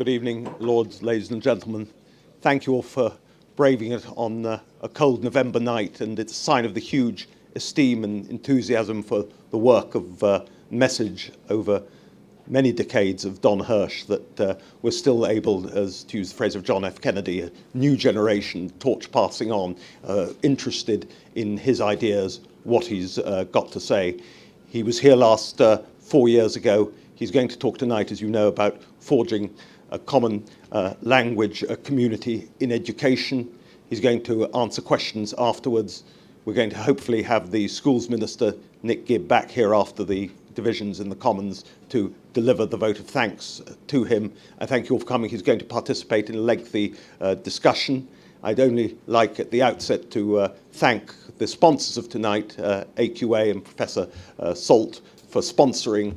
Good evening, Lords, ladies and gentlemen. Thank you all for braving it on a cold November night, and it's a sign of the huge esteem and enthusiasm for the work of message over many decades of Don Hirsch that we're still able, as to use the phrase of John F. Kennedy, a new generation, torch passing on, interested in his ideas, what he's got to say. He was here last 4 years ago. He's going to talk tonight, as you know, about forging a common language community in education. He's going to answer questions afterwards. We're going to hopefully have the schools minister, Nick Gibb, back here after the divisions in the Commons to deliver the vote of thanks to him. I thank you all for coming. He's going to participate in a lengthy discussion. I'd only like at the outset to thank the sponsors of tonight, AQA and Professor Salt, for sponsoring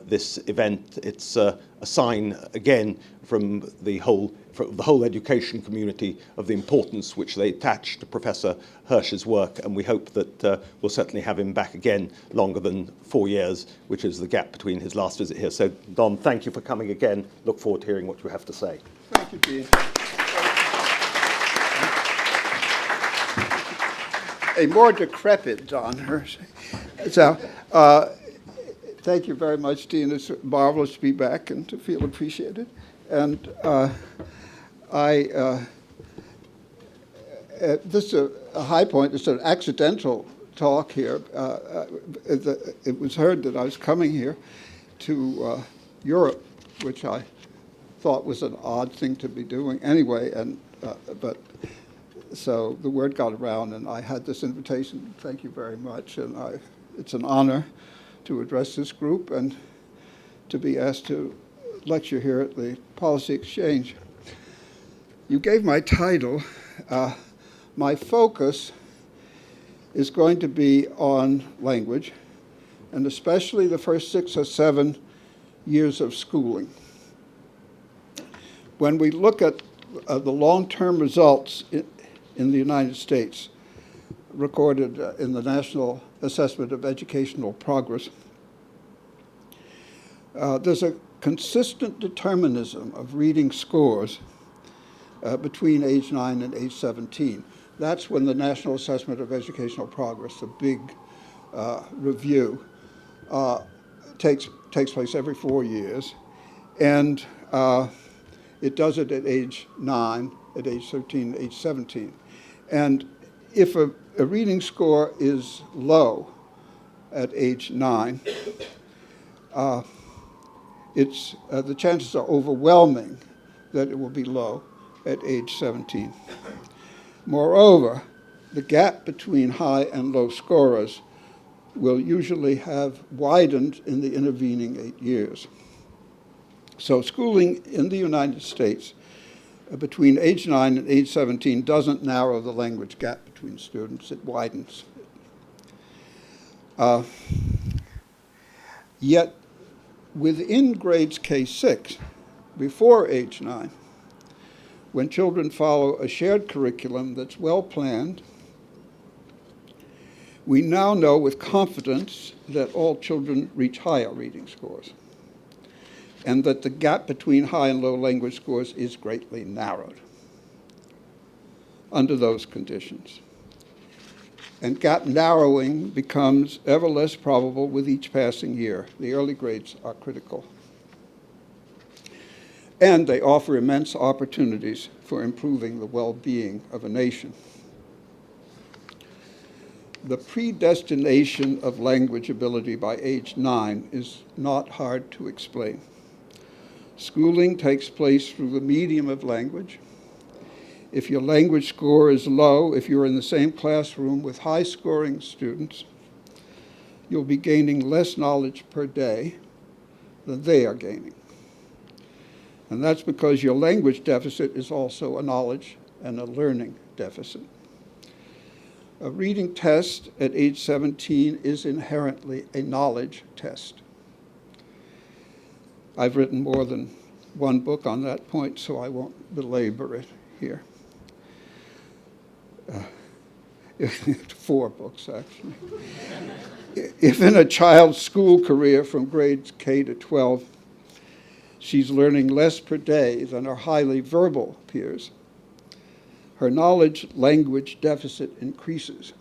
this event. It's a sign, again, from the whole education community of the importance which they attach to Professor Hirsch's work, and we hope that we'll certainly have him back again longer than 4 years, which is the gap between his last visit here. So, Don, thank you for coming again. Look forward to hearing what you have to say. Thank you, Dean. A more decrepit Don Hirsch. So, thank you very much, Dean. It's marvelous to be back and to feel appreciated. And this is a high point. It's an accidental talk here. It was heard that I was coming here to Europe, which I thought was an odd thing to be doing anyway. And but so the word got around, and I had this invitation. Thank you very much, and it's an honor to address this group and to be asked to lecture here at the Policy Exchange. You gave my title. My focus is going to be on language, and especially the first 6 or 7 years of schooling. When we look at the long-term results in the United States, recorded in the National Assessment of Educational Progress, there's a consistent determinism of reading scores between age 9 and age 17. That's when the National Assessment of Educational Progress, a big review, takes place every 4 years. And it does it at age 9, at age 13, age 17. And if a reading score is low at age 9, the chances are overwhelming that it will be low at age 17. Moreover, the gap between high and low scorers will usually have widened in the intervening 8 years. So schooling in the United States between age 9 and age 17 doesn't narrow the language gap between students, it widens. Yet within grades K6, before age 9, when children follow a shared curriculum that's well planned, we now know with confidence that all children reach higher reading scores, and that the gap between high and low language scores is greatly narrowed under those conditions. And gap narrowing becomes ever less probable with each passing year. The early grades are critical. And they offer immense opportunities for improving the well-being of a nation. The predestination of language ability by age 9 is not hard to explain. Schooling takes place through the medium of language. If your language score is low, if you're in the same classroom with high-scoring students, you'll be gaining less knowledge per day than they are gaining. And that's because your language deficit is also a knowledge and a learning deficit. A reading test at age 17 is inherently a knowledge test. I've written more than one book on that point, so I won't belabor it here. 4 books, actually. If in a child's school career from grades K to 12, She's learning less per day than her highly verbal peers. Her knowledge-language deficit increases.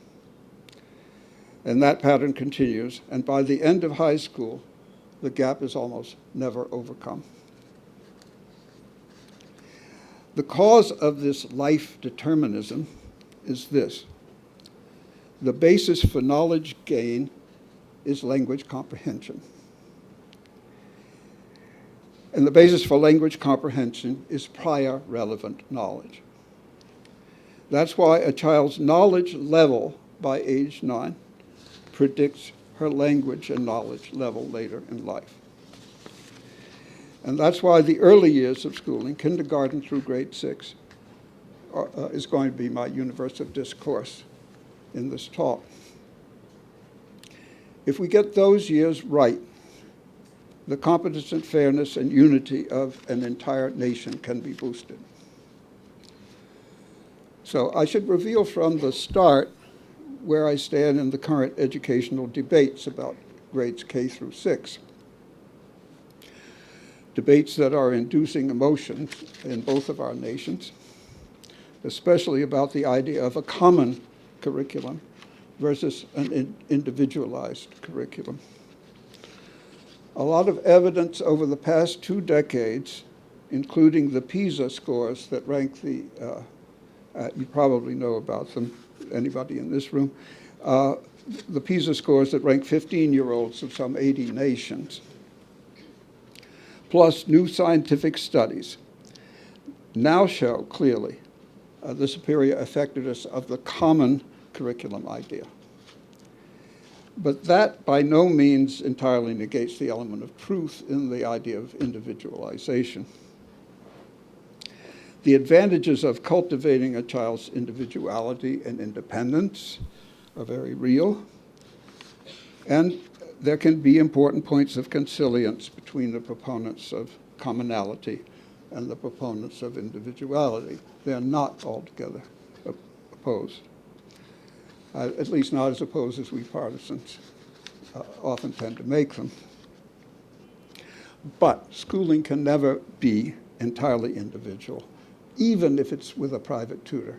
And that pattern continues, and by the end of high school, the gap is almost never overcome. The cause of this life determinism is this. The basis for knowledge gain is language comprehension. And the basis for language comprehension is prior relevant knowledge. That's why a child's knowledge level by age 9 predicts her language and knowledge level later in life. And that's why the early years of schooling, kindergarten through grade 6, is going to be my universe of discourse in this talk. If we get those years right, the competence and fairness and unity of an entire nation can be boosted. So I should reveal from the start where I stand in the current educational debates about grades K through 6. Debates that are inducing emotion in both of our nations, especially about the idea of a common curriculum versus an individualized curriculum. A lot of evidence over the past 2 decades, including the PISA scores that rank the, you probably know about them, anybody in this room, the PISA scores that rank 15-year-olds of some 80 nations, plus new scientific studies, now show clearly the superior effectiveness of the common curriculum idea. But that by no means entirely negates the element of truth in the idea of individualization. The advantages of cultivating a child's individuality and independence are very real, and there can be important points of consilience between the proponents of commonality and the proponents of individuality. They're not altogether opposed, at least not as opposed as we partisans often tend to make them. But schooling can never be entirely individual, even if it's with a private tutor.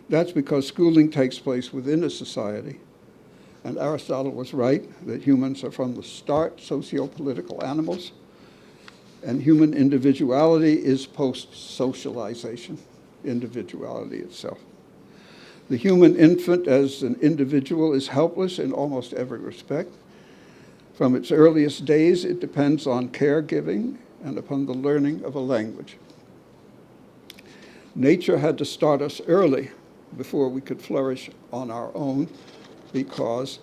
That's because schooling takes place within a society, and Aristotle was right that humans are from the start socio-political animals, and human individuality is post-socialization, individuality itself. The human infant as an individual is helpless in almost every respect. From its earliest days, it depends on caregiving and upon the learning of a language. Nature had to start us early before we could flourish on our own because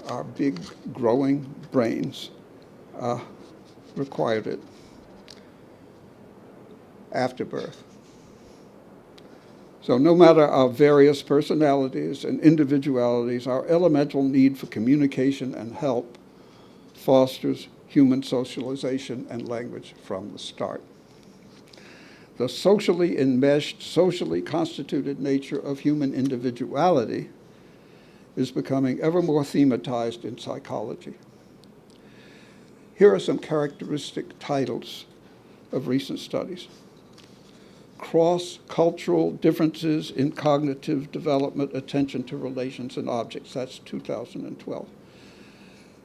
our big growing brains required it after birth. So no matter our various personalities and individualities, our elemental need for communication and help fosters human socialization and language from the start. The socially enmeshed, socially constituted nature of human individuality is becoming ever more thematized in psychology. Here are some characteristic titles of recent studies. Cross-cultural differences in cognitive development, attention to relations and objects. That's 2012.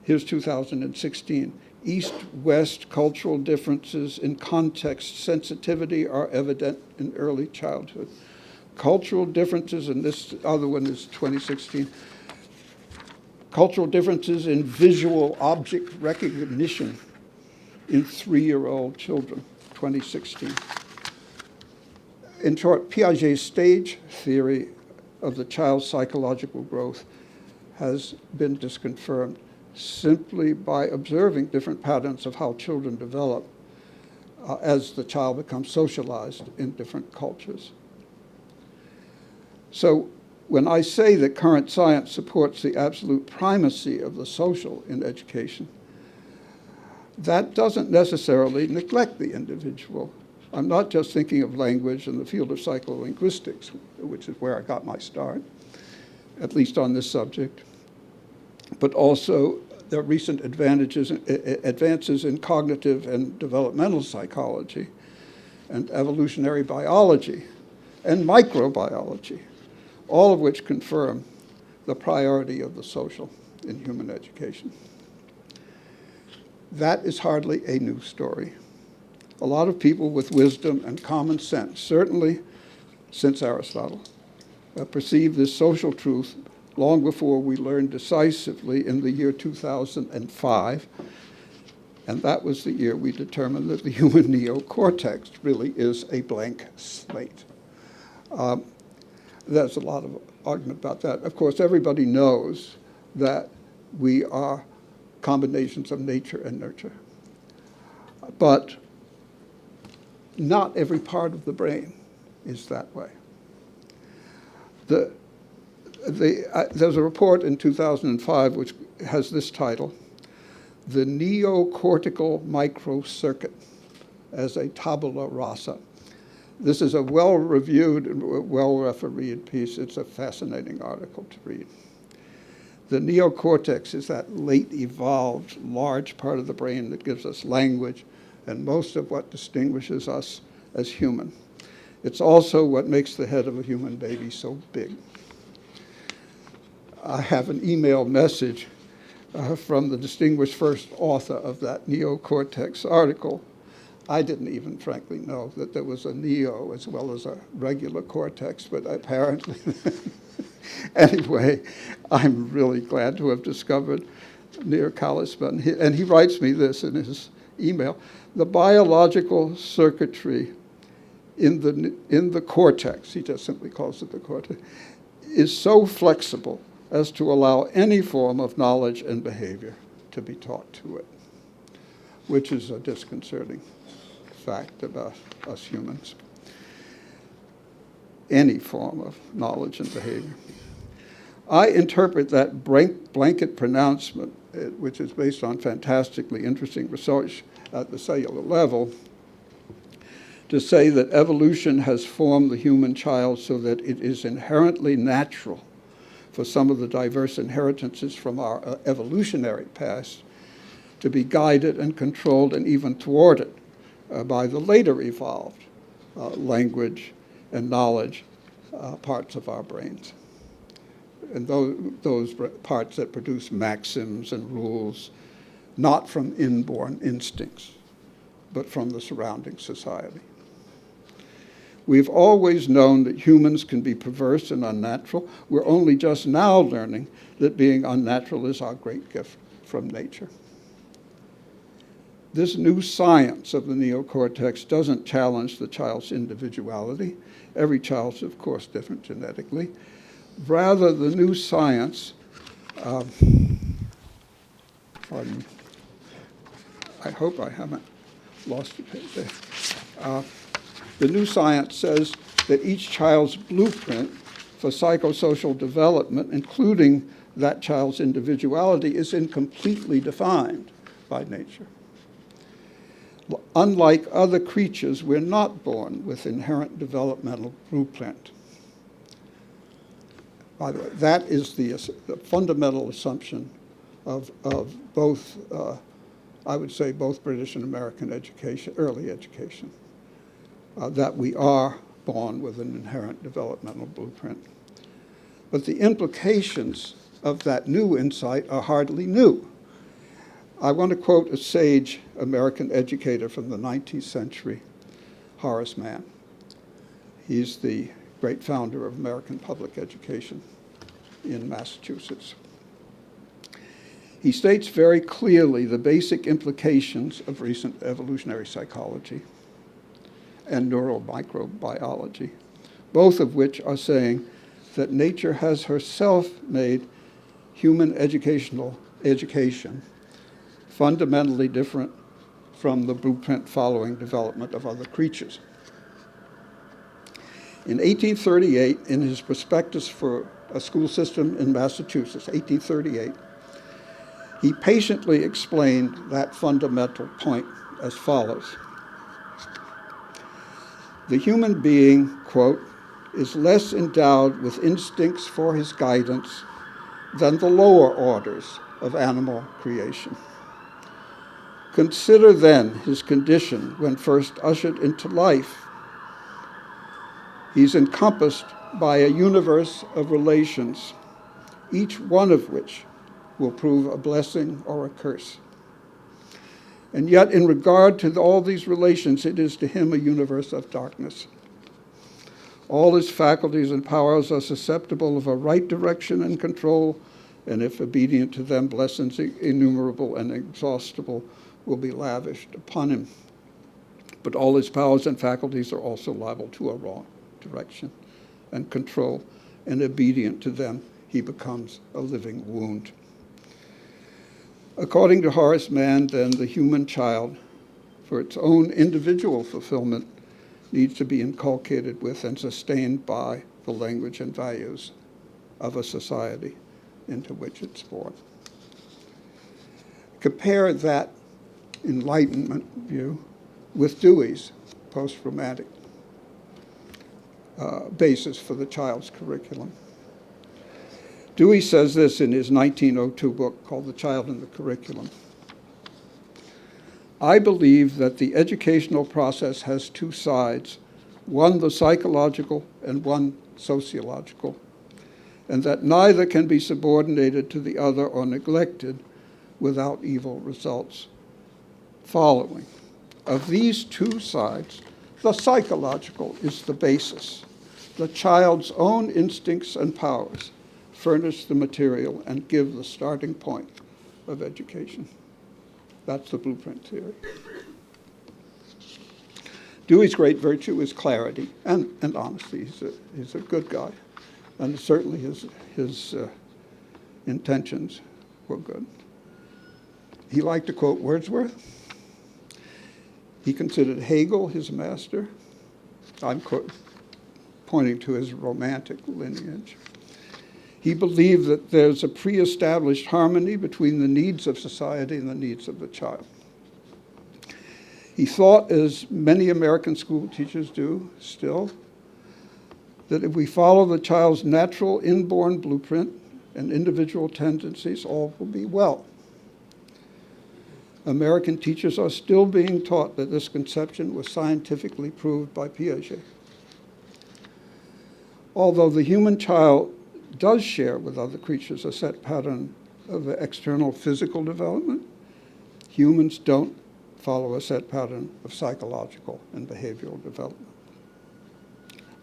Here's 2016. East-West cultural differences in context sensitivity are evident in early childhood. Cultural differences, and this other one is 2016. Cultural differences in visual object recognition in 3-year-old children, 2016. In short, Piaget's stage theory of the child's psychological growth has been disconfirmed simply by observing different patterns of how children develop as the child becomes socialized in different cultures. So when I say that current science supports the absolute primacy of the social in education, that doesn't necessarily neglect the individual. I'm not just thinking of language in the field of psycholinguistics, which is where I got my start, at least on this subject, but also there are recent advances in cognitive and developmental psychology and evolutionary biology and microbiology, all of which confirm the priority of the social in human education. That is hardly a new story. A lot of people with wisdom and common sense, certainly since Aristotle, perceived this social truth long before we learned decisively in the year 2005, and that was the year we determined that the human neocortex really is a blank slate. There's a lot of argument about that. Of course, everybody knows that we are combinations of nature and nurture. But not every part of the brain is that way. There's a report in 2005 which has this title, The Neocortical Microcircuit as a Tabula Rasa. This is a well-reviewed and well-refereed piece. It's a fascinating article to read. The neocortex is that late evolved large part of the brain that gives us language and most of what distinguishes us as human. It's also what makes the head of a human baby so big. I have an email message from the distinguished first author of that neocortex article. I didn't even frankly know that there was a neo as well as a regular cortex, but apparently, anyway, I'm really glad to have discovered Nir Kalisman. And he writes me this in his email. The biological circuitry in the cortex, he just simply calls it the cortex, is so flexible as to allow any form of knowledge and behavior to be taught to it, which is a disconcerting fact about us humans. Any form of knowledge and behavior. I interpret that blanket pronouncement, which is based on fantastically interesting research at the cellular level, to say that evolution has formed the human child so that it is inherently natural for some of the diverse inheritances from our evolutionary past to be guided and controlled and even thwarted by the later evolved language and knowledge parts of our brains. And those parts that produce maxims and rules, not from inborn instincts, but from the surrounding society. We've always known that humans can be perverse and unnatural. We're only just now learning that being unnatural is our great gift from nature. This new science of the neocortex doesn't challenge the child's individuality. Every child's, of course, different genetically. Rather, the new science, pardon me, I hope I haven't lost it there. The new science says that each child's blueprint for psychosocial development, including that child's individuality, is incompletely defined by nature. Unlike other creatures, we're not born with inherent developmental blueprint. By the way, that is the fundamental assumption of both, I would say, both British and American education, early education, that we are born with an inherent developmental blueprint. But the implications of that new insight are hardly new. I want to quote a sage American educator from the 19th century, Horace Mann. He's the great founder of American public education in Massachusetts. He states very clearly the basic implications of recent evolutionary psychology and neuromicrobiology, both of which are saying that nature has herself made human education fundamentally different from the blueprint following development of other creatures. In 1838, in his prospectus for a school system in Massachusetts, 1838, he patiently explained that fundamental point as follows. The human being, quote, is less endowed with instincts for his guidance than the lower orders of animal creation. Consider then his condition when first ushered into life. He's encompassed by a universe of relations, each one of which will prove a blessing or a curse. And yet, in regard to all these relations, it is to him a universe of darkness. All his faculties and powers are susceptible of a right direction and control, and if obedient to them, blessings innumerable and inexhaustible will be lavished upon him. But all his powers and faculties are also liable to a wrong direction and control, and obedient to them, he becomes a living wound. According to Horace Mann, then, the human child, for its own individual fulfillment, needs to be inculcated with and sustained by the language and values of a society into which it's born. Compare that Enlightenment view with Dewey's post-romantic basis for the child's curriculum. Dewey says this in his 1902 book called The Child in the Curriculum. I believe that the educational process has two sides, one the psychological and one sociological, and that neither can be subordinated to the other or neglected without evil results. Following, of these two sides, the psychological is the basis. The child's own instincts and powers furnish the material and give the starting point of education. That's the blueprint theory. Dewey's great virtue is clarity and honesty. He's a good guy, and certainly his intentions were good. He liked to quote Wordsworth. He considered Hegel his master. I'm pointing to his romantic lineage. He believed that there's a pre-established harmony between the needs of society and the needs of the child. He thought, as many American school teachers do still, that if we follow the child's natural inborn blueprint and individual tendencies, all will be well. American teachers are still being taught that this conception was scientifically proved by Piaget. Although the human child does share with other creatures a set pattern of external physical development, humans don't follow a set pattern of psychological and behavioral development.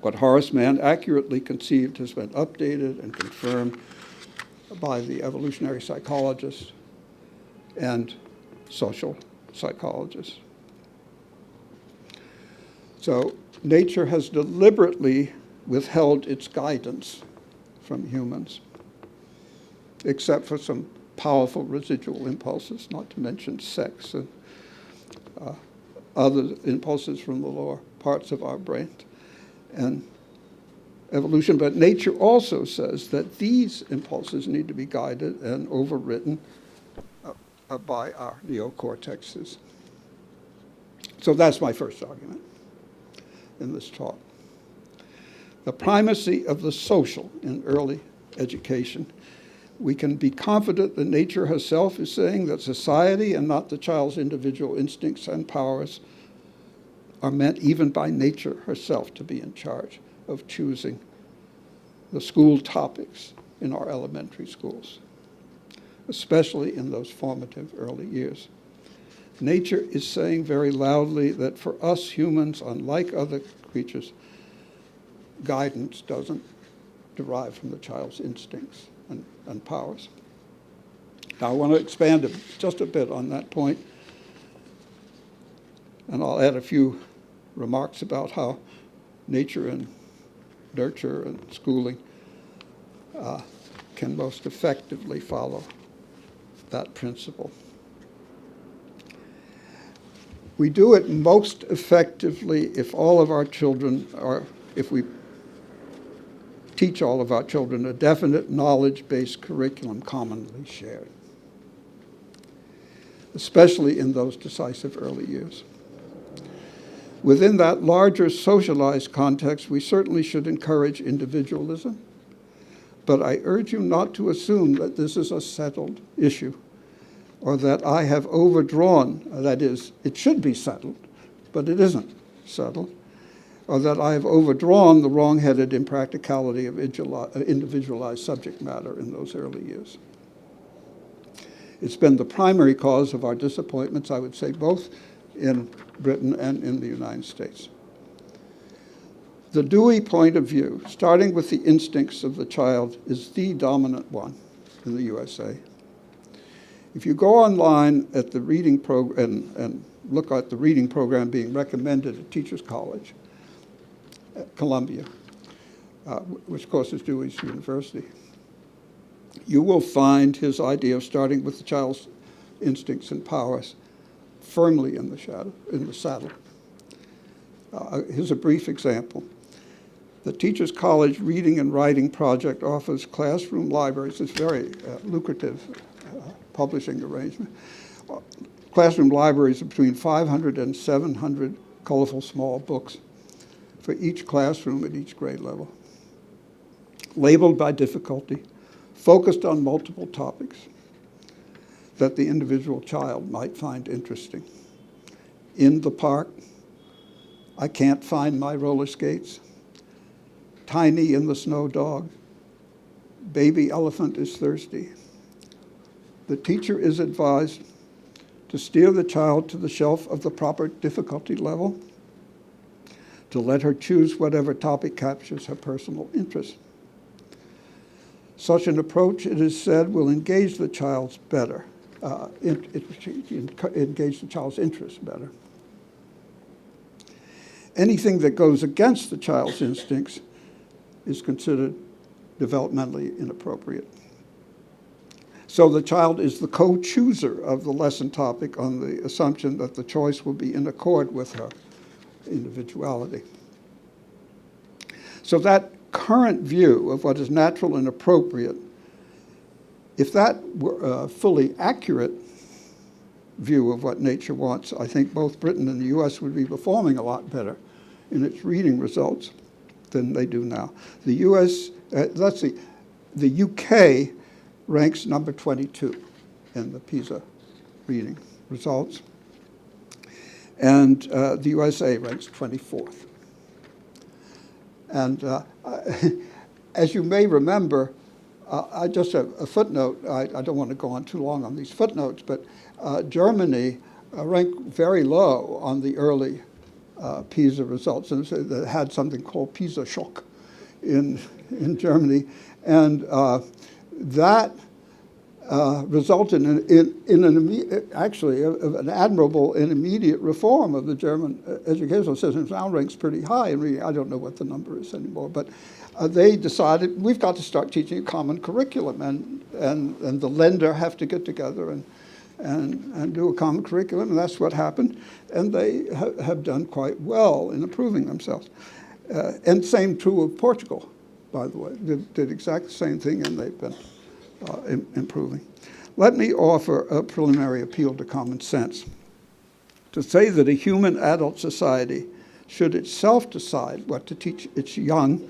What Horace Mann accurately conceived has been updated and confirmed by the evolutionary psychologists and social psychologists. So nature has deliberately withheld its guidance from humans, except for some powerful residual impulses, not to mention sex and other impulses from the lower parts of our brain and evolution. But nature also says that these impulses need to be guided and overwritten by our neocortexes. So that's my first argument in this talk. The primacy of the social in early education. We can be confident that nature herself is saying that society and not the child's individual instincts and powers are meant even by nature herself to be in charge of choosing the school topics in our elementary schools, especially in those formative early years. Nature is saying very loudly that for us humans, unlike other creatures, guidance doesn't derive from the child's instincts and powers. Now I want to expand just a bit on that point, and I'll add a few remarks about how nature and nurture and schooling can most effectively follow that principle. We do it most effectively if all of our children if we teach all of our children a definite knowledge-based curriculum commonly shared, especially in those decisive early years. Within that larger socialized context, we certainly should encourage individualism, but I urge you not to assume that this is a settled issue, or that I have overdrawn, that is, it should be settled, but it isn't settled, or that I have overdrawn the wrong-headed impracticality of individualized subject matter in those early years. It's been the primary cause of our disappointments, I would say, both in Britain and in the United States. The Dewey point of view, starting with the instincts of the child, is the dominant one in the USA. If you go online at the reading program and look at the reading program being recommended at Teachers College, at Columbia, which of course is Dewey's university, you will find his idea of starting with the child's instincts and powers firmly in the saddle. Here's a brief example. The Teachers College Reading and Writing Project offers classroom libraries. It's very lucrative publishing arrangement. Classroom libraries of between 500 and 700 colorful small books for each classroom at each grade level, labeled by difficulty, focused on multiple topics that the individual child might find interesting. In the park, I can't find my roller skates. Tiny and the Snow Dog. Baby elephant is thirsty. The teacher is advised to steer the child to the shelf of the proper difficulty level, to let her choose whatever topic captures her personal interest. Such an approach, it is said, will engage the child's better, engage the child's interest better. Anything that goes against the child's instincts is considered developmentally inappropriate. So the child is the co-chooser of the lesson topic on the assumption that the choice will be in accord with her individuality. So that current view of what is natural and appropriate, if that were a fully accurate view of what nature wants, I think both Britain and the US would be performing a lot better in its reading results than they do now. The US, the UK ranks number 22 in the PISA reading results, and the USA ranks 24th. And as you may remember, just a footnote, I don't want to go on too long on these footnotes, but Germany ranked very low on the early PISA results, and they had something called PISA shock in Germany, and that resulted in an admirable and immediate reform of the German educational system. It now ranks pretty high in reading. I don't know what the number is anymore, but they decided we've got to start teaching a common curriculum, and the Länder have to get together and do a common curriculum, and that's what happened. And they have done quite well in improving themselves. And same true of Portugal, by the way. They did exactly the same thing, and they've been improving. Let me offer a preliminary appeal to common sense. To say that a human adult society should itself decide what to teach its young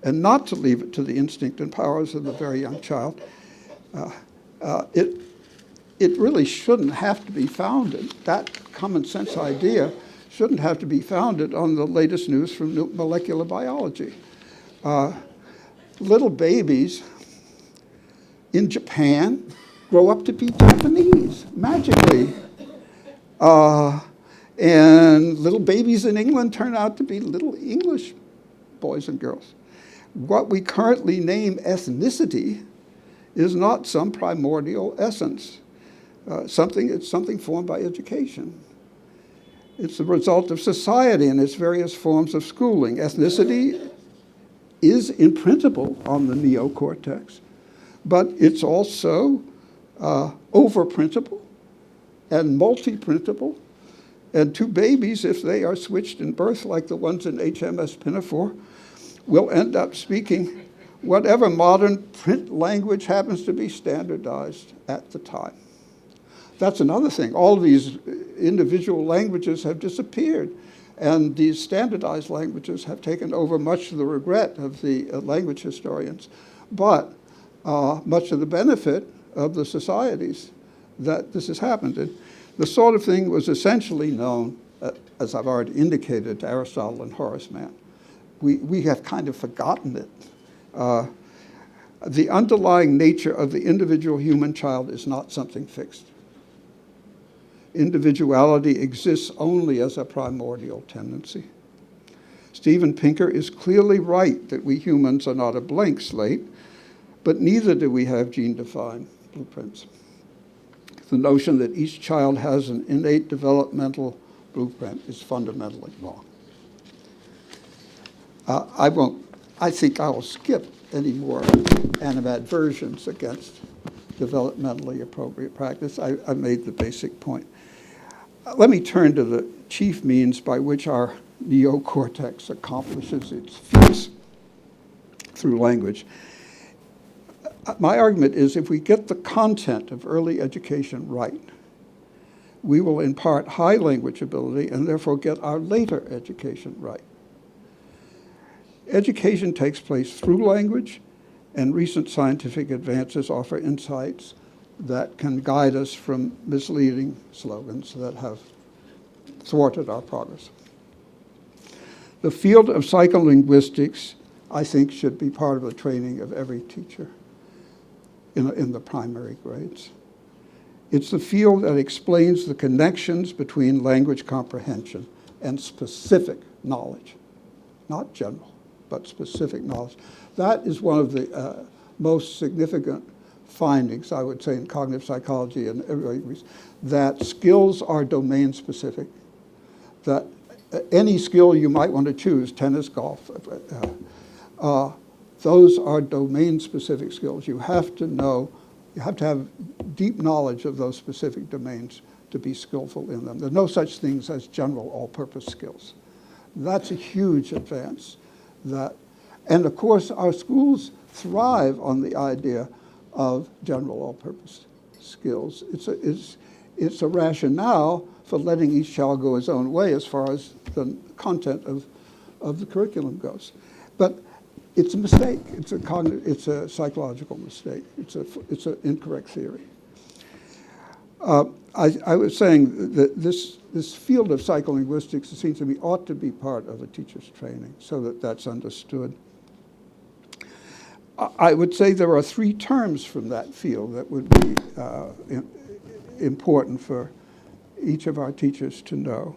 and not to leave it to the instinct and powers of the very young child, it really shouldn't have to be founded, that common sense idea shouldn't have to be founded on the latest news from molecular biology. Little babies in Japan grow up to be Japanese, magically. And little babies in England turn out to be little English boys and girls. What we currently name ethnicity is not some primordial essence. It's something formed by education. It's the result of society and its various forms of schooling. Ethnicity is imprintable on the neocortex, but it's also overprintable and multi-printable. And two babies, if they are switched in birth like the ones in HMS Pinafore, will end up speaking whatever modern print language happens to be standardized at the time. That's another thing. All these individual languages have disappeared, and these standardized languages have taken over, much to the regret of the language historians, but much of the benefit of the societies that this has happened in. The sort of thing was essentially known, as I've already indicated, to Aristotle and Horace Mann. We have kind of forgotten it. The underlying nature of the individual human child is not something fixed. Individuality exists only as a primordial tendency. Steven Pinker is clearly right that we humans are not a blank slate, but neither do we have gene-defined blueprints. The notion that each child has an innate developmental blueprint is fundamentally wrong. I think I will skip any more animadversions against developmentally appropriate practice. I made the basic point. Let me turn to the chief means by which our neocortex accomplishes its feats through language. My argument is if we get the content of early education right, we will impart high language ability and therefore get our later education right. Education takes place through language, and recent scientific advances offer insights that can guide us from misleading slogans that have thwarted our progress. The field of psycholinguistics, I think, should be part of the training of every teacher in the primary grades. It's the field that explains the connections between language comprehension and specific knowledge, not general, but specific knowledge. That is one of the most significant findings, I would say, in cognitive psychology and everybody, that skills are domain specific, that any skill you might want to choose, tennis, golf, those are domain-specific skills. You have to know, you have to have deep knowledge of those specific domains to be skillful in them. There are no such things as general all-purpose skills. That's a huge advance. And of course, our schools thrive on the idea of general all-purpose skills. It's a rationale for letting each child go his own way as far as the content of the curriculum goes. But it's a mistake. It's a psychological mistake. It's an incorrect theory. I was saying that this field of psycholinguistics, it seems to me, ought to be part of a teacher's training so that that's understood. I would say there are three terms from that field that would be important for each of our teachers to know.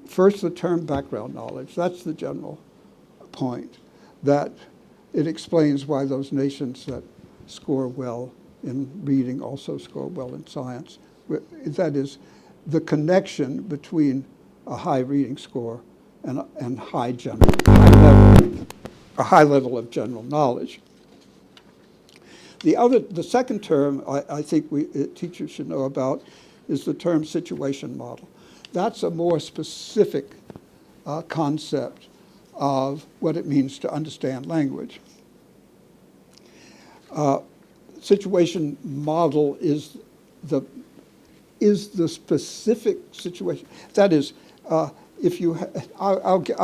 First, the term background knowledge. That's the general point, that it explains why those nations that score well in reading also score well in science. That is, the connection between a high reading score and a high level of general knowledge. The second term I think teachers should know about is the term situation model. That's a more specific concept of what it means to understand language. Situation model is the specific situation. That is, I'll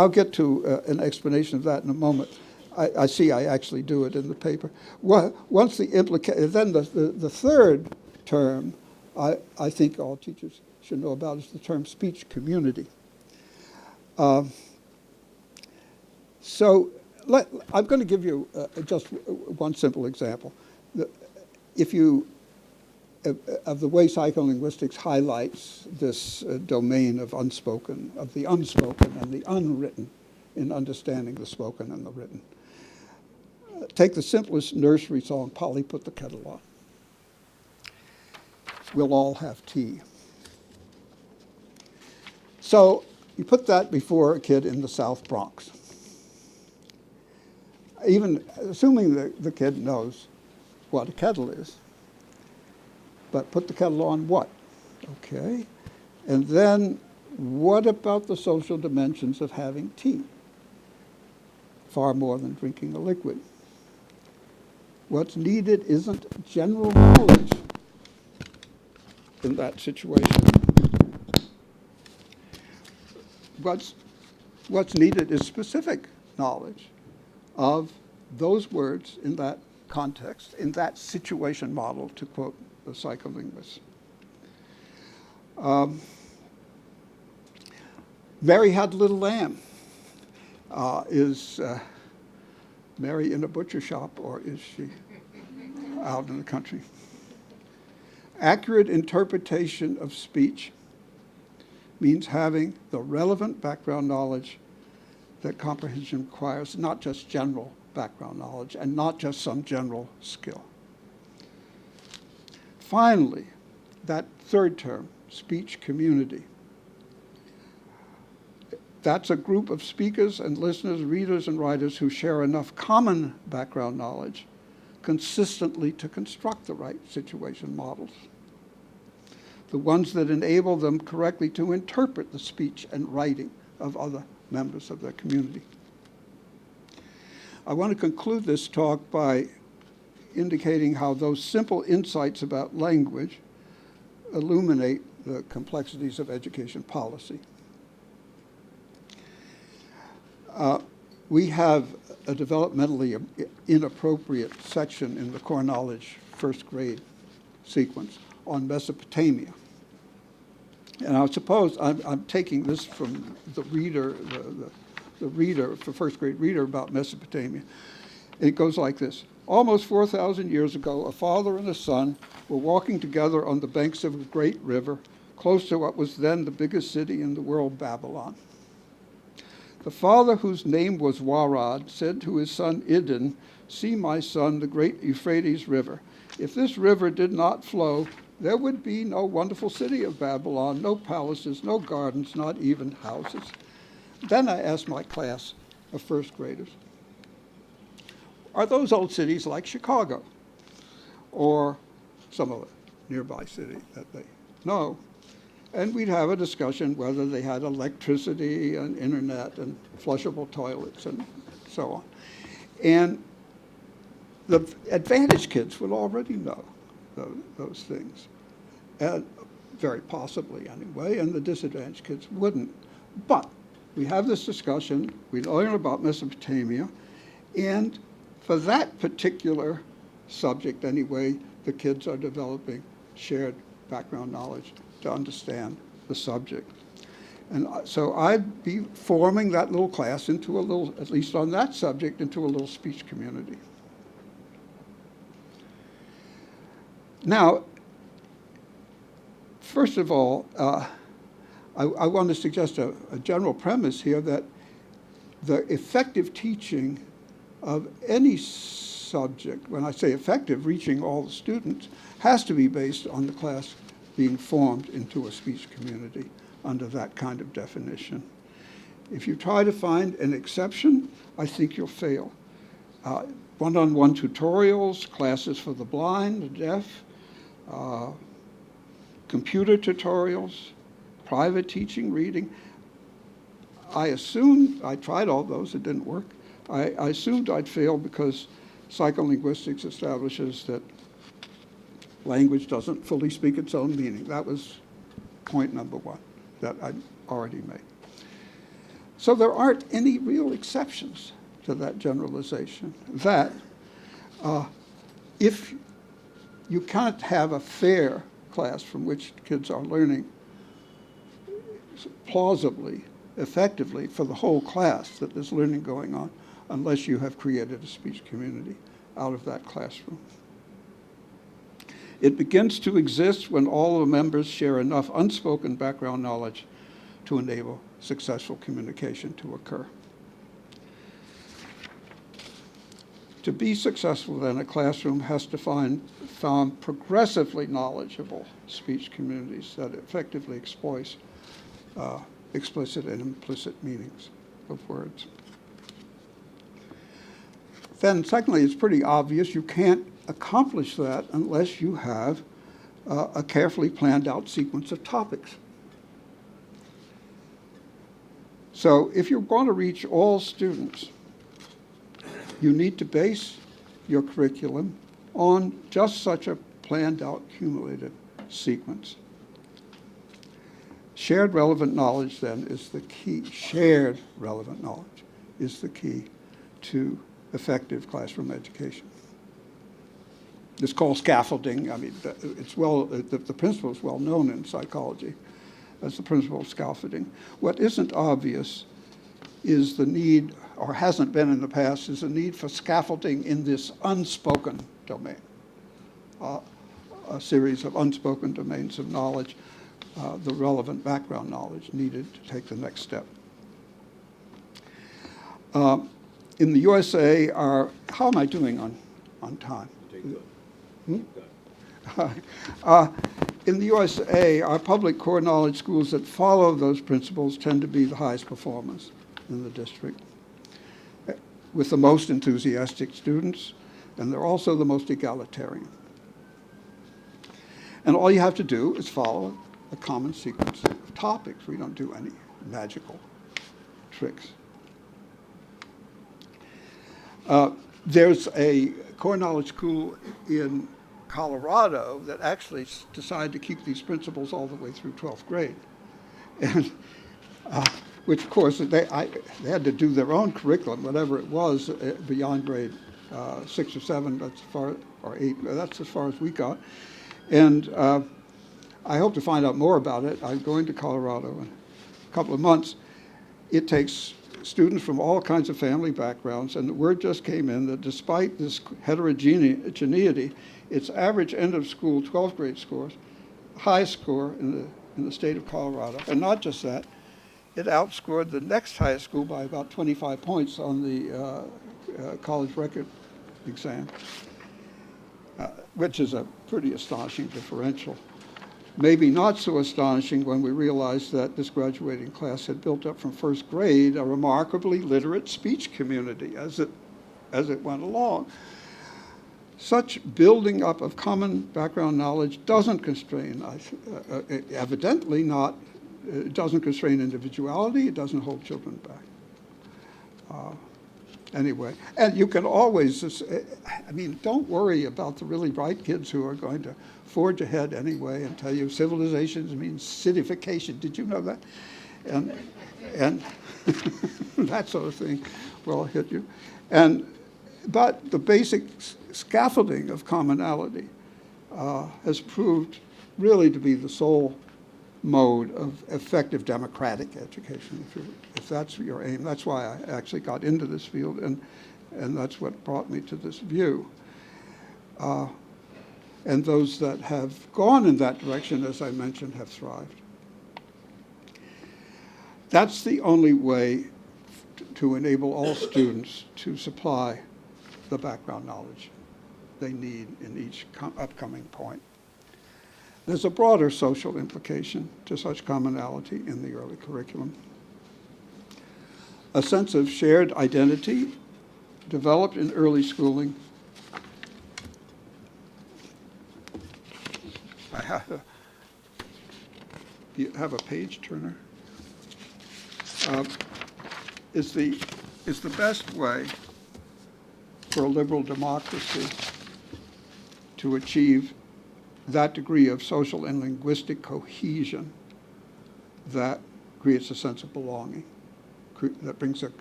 get to an explanation of that in a moment. I see I actually do it in the paper. Once then the third term I think all teachers should know about is the term speech community. So I'm going to give you just one simple example. Of the way psycholinguistics highlights this domain of the unspoken and the unwritten in understanding the spoken and the written. Take the simplest nursery song, Polly Put the Kettle On. We'll all have tea. So you put that before a kid in the South Bronx. Even assuming the kid knows what a kettle is. But put the kettle on what? Okay. And then what about the social dimensions of having tea? Far more than drinking a liquid. What's needed isn't general knowledge in that situation. What's needed is specific knowledge of those words in that context, in that situation model, to quote the psycholinguist. Mary had a little lamb. Is Mary in a butcher shop, or is she out in the country? Accurate interpretation of speech means having the relevant background knowledge that comprehension requires, not just general background knowledge and not just some general skill. Finally, that third term, speech community. That's a group of speakers and listeners, readers and writers who share enough common background knowledge consistently to construct the right situation models. The ones that enable them correctly to interpret the speech and writing of other members of their community. I want to conclude this talk by indicating how those simple insights about language illuminate the complexities of education policy. We have a developmentally inappropriate section in the core knowledge first grade sequence on Mesopotamia. And I suppose I'm taking this from the reader, the reader, for first grade reader about Mesopotamia. It goes like this. Almost 4,000 years ago, a father and a son were walking together on the banks of a great river, close to what was then the biggest city in the world, Babylon. The father, whose name was Warad, said to his son Idun, "See, my son, the great Euphrates River. If this river did not flow, there would be no wonderful city of Babylon, no palaces, no gardens, not even houses." Then I asked my class of first graders, are those old cities like Chicago or some other nearby city that they know? And we'd have a discussion whether they had electricity and internet and flushable toilets and so on. And the advantaged kids would already know those things, and very possibly anyway, and the disadvantaged kids wouldn't. But we have this discussion, we learn about Mesopotamia, and for that particular subject anyway, the kids are developing shared background knowledge to understand the subject. And so I'd be forming that little class into a little, at least on that subject, into a little speech community. Now, first of all, I want to suggest a general premise here that the effective teaching of any subject, when I say effective, reaching all the students, has to be based on the class being formed into a speech community under that kind of definition. If you try to find an exception, I think you'll fail. One-on-one tutorials, classes for the blind, the deaf, computer tutorials, private teaching, reading. I assumed, I tried all those, it didn't work. I assumed I'd fail because psycholinguistics establishes that language doesn't fully speak its own meaning. That was point number one that I'd already made. So there aren't any real exceptions to that generalization, that if you can't have a fair class from which kids are learning plausibly, effectively for the whole class that there's learning going on, unless you have created a speech community out of that classroom. It begins to exist when all the members share enough unspoken background knowledge to enable successful communication to occur. To be successful, then, a classroom has to found progressively knowledgeable speech communities that effectively exploit explicit and implicit meanings of words. Then, secondly, it's pretty obvious you can't accomplish that unless you have a carefully planned out sequence of topics. So if you're going to reach all students, you need to base your curriculum on just such a planned out cumulative sequence. Shared relevant knowledge, then, is the key. Shared relevant knowledge is the key to effective classroom education. It's called scaffolding. I mean, the principle is well known in psychology as the principle of scaffolding. What isn't obvious is the need, or hasn't been in the past, is the need for scaffolding in this unspoken domain, a series of unspoken domains of knowledge, the relevant background knowledge needed to take the next step. In the USA, how am I doing on time? In the USA, our public core knowledge schools that follow those principles tend to be the highest performers in the district, with the most enthusiastic students, and they're also the most egalitarian. And all you have to do is follow a common sequence of topics. We don't do any magical tricks. There's a core knowledge school in Colorado that actually decided to keep these principles all the way through 12th grade. And which, of course, they had to do their own curriculum, whatever it was, beyond grade 6 or 7, or 8. That's as far as we got. And I hope to find out more about it. I'm going to Colorado in a couple of months. It takes students from all kinds of family backgrounds, and the word just came in that despite this heterogeneity, its average end of school 12th grade scores, highest score in the state of Colorado. And not just that, it outscored the next highest school by about 25 points on the college record exam, which is a pretty astonishing differential. Maybe not so astonishing when we realize that this graduating class had built up from first grade a remarkably literate speech community as it went along. Such building up of common background knowledge doesn't constrain, evidently not, it doesn't constrain individuality, it doesn't hold children back. Anyway, and you can always, don't worry about the really bright kids who are going to forge ahead anyway and tell you civilizations means cityfication. Did you know that? And that sort of thing will hit you. But the basic scaffolding of commonality has proved really to be the sole mode of effective democratic education, if that's your aim. That's why I actually got into this field, and that's what brought me to this view. And those that have gone in that direction, as I mentioned, have thrived. That's the only way to enable all students to supply the background knowledge they need in each upcoming point. There's a broader social implication to such commonality in the early curriculum. A sense of shared identity developed in early schooling. You have a page turner. Is the best way for a liberal democracy to achieve that degree of social and linguistic cohesion that creates a sense of belonging, that brings a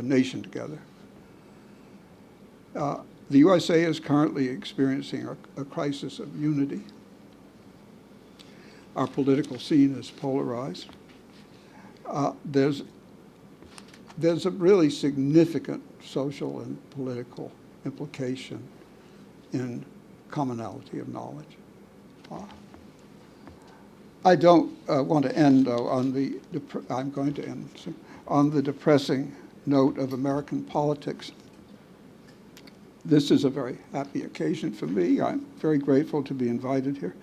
nation together. The USA is currently experiencing a crisis of unity. Our political scene is polarized. There's a really significant social and political implication in commonality of knowledge. I don't want to end, though, I'm going to end soon, on the depressing note of American politics. This is a very happy occasion for me. I'm very grateful to be invited here.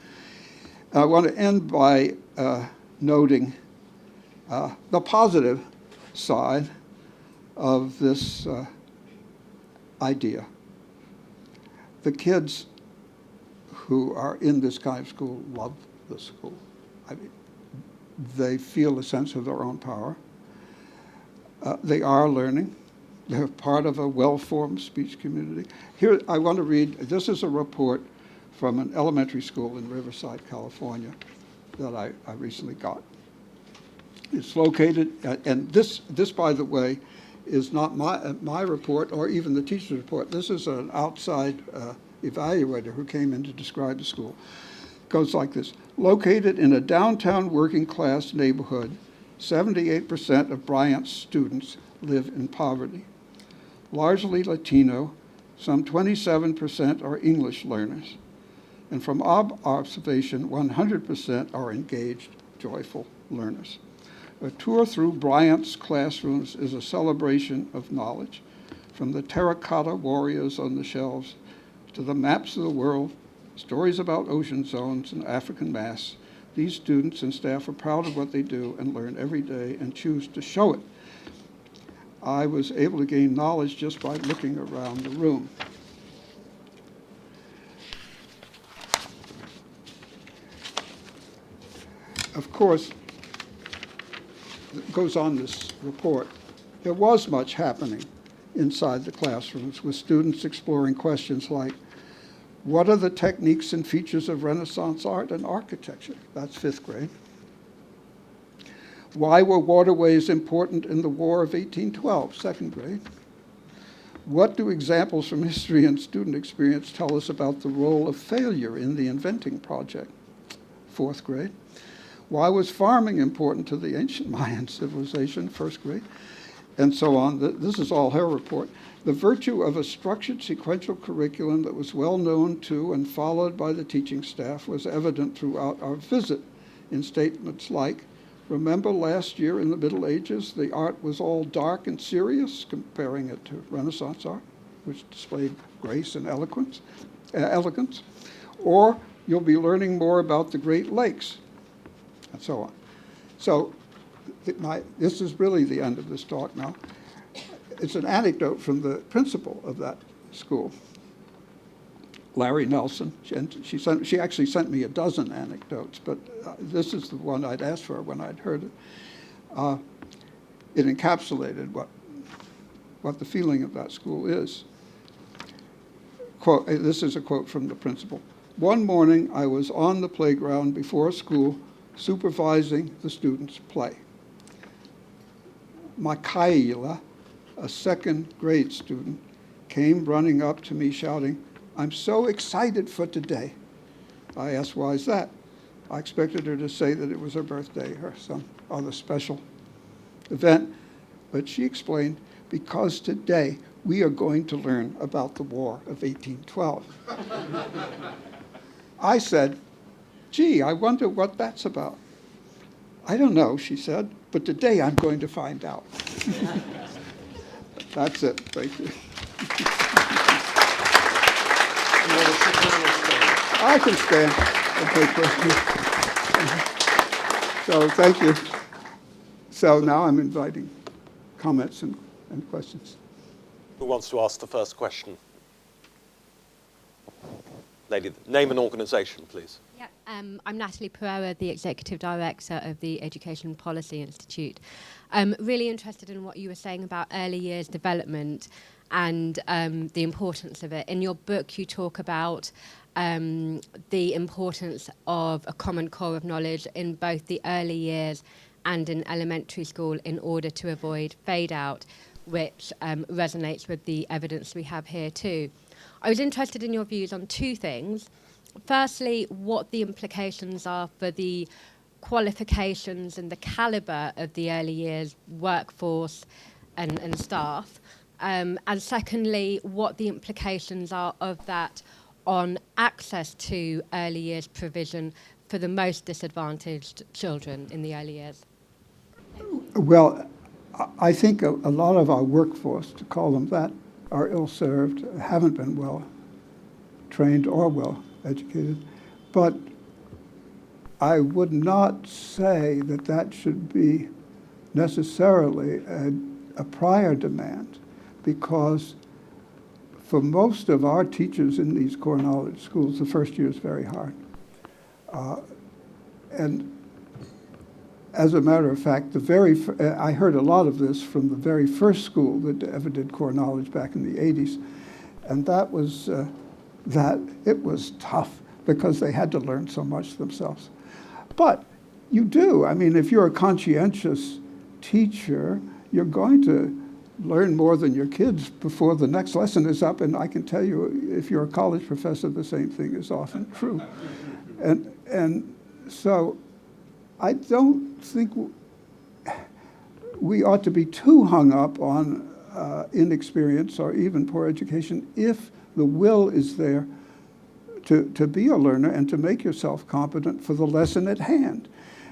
I want to end by noting the positive side of this idea. The kids who are in this kind of school love the school. They feel a sense of their own power. They are learning. They're part of a well-formed speech community. Here, I want to read, this is a report from an elementary school in Riverside, California, that I recently got. It's located, and this, by the way, is not my report or even the teacher's report. This is an outside evaluator who came in to describe the school. It goes like this. Located in a downtown working class neighborhood, 78% of Bryant's students live in poverty. Largely Latino, some 27% are English learners. And from observation, 100% are engaged, joyful learners. A tour through Bryant's classrooms is a celebration of knowledge, from the terracotta warriors on the shelves to the maps of the world, stories about ocean zones and African mass. These students and staff are proud of what they do and learn every day and choose to show it. I was able to gain knowledge just by looking around the room. Of course, it goes on this report, there was much happening inside the classrooms with students exploring questions like, what are the techniques and features of Renaissance art and architecture? That's 5th grade. Why were waterways important in the War of 1812? 2nd grade. What do examples from history and student experience tell us about the role of failure in the inventing project? 4th grade. Why was farming important to the ancient Mayan civilization? 1st grade. And so on. This is all her report. The virtue of a structured sequential curriculum that was well known to and followed by the teaching staff was evident throughout our visit in statements like, remember last year in the Middle Ages, the art was all dark and serious, comparing it to Renaissance art, which displayed grace and elegance. Or you'll be learning more about the Great Lakes, and so on. So this is really the end of this talk now. It's an anecdote from the principal of that school, Larry Nelson. She actually sent me a dozen anecdotes, but this is the one I'd asked for when I'd heard it. It encapsulated what the feeling of that school is. Quote, this is a quote from the principal. One morning, I was on the playground before school supervising the students' play. Mikaela, a 2nd grade student, came running up to me shouting, I'm so excited for today. I asked, why is that? I expected her to say that it was her birthday or some other special event, but she explained, because today we are going to learn about the War of 1812. I said, gee, I wonder what that's about. I don't know, she said, but today I'm going to find out. That's it. Thank you. I can stand and take questions. So thank you. So now I'm inviting comments and questions. Who wants to ask the first question? Lady, name and organisation, please. Yeah, I'm Natalie Pereira, the Executive Director of the Education Policy Institute. I'm really interested in what you were saying about early years development and the importance of it. In your book, you talk about the importance of a common core of knowledge in both the early years and in elementary school in order to avoid fade out, which resonates with the evidence we have here too. I was interested in your views on two things. Firstly, what the implications are for the qualifications and the calibre of the early years workforce and staff. And secondly, what the implications are of that on access to early years provision for the most disadvantaged children in the early years. Well, I think a lot of our workforce, to call them that, are ill-served, haven't been well trained or well educated. But I would not say that that should be necessarily a prior demand, because for most of our teachers in these core knowledge schools, the first year is very hard. And as a matter of fact, I heard a lot of this from the very first school that ever did core knowledge back in the 80s. And that was that it was tough because they had to learn so much themselves. But you do. I mean, if you're a conscientious teacher, you're going to learn more than your kids before the next lesson is up, and I can tell you, if you're a college professor, the same thing is often true. And so I don't think we ought to be too hung up on inexperience or even poor education if the will is there to be a learner and to make yourself competent for the lesson at hand.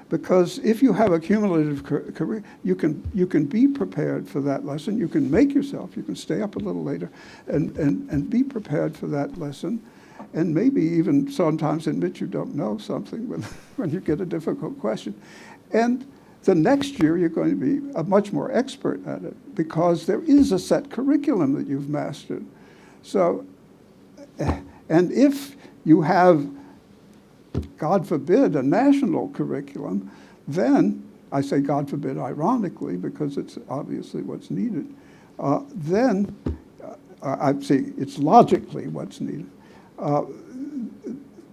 Because if you have a cumulative career, you can be prepared for that lesson. You can make yourself, you can stay up a little later and be prepared for that lesson, and maybe even sometimes admit you don't know something when you get a difficult question. And the next year you're going to be a much more expert at it because there is a set curriculum that you've mastered. So, and if you have, God forbid, a national curriculum, then, I say God forbid ironically because it's obviously what's needed, then, I see it's logically what's needed,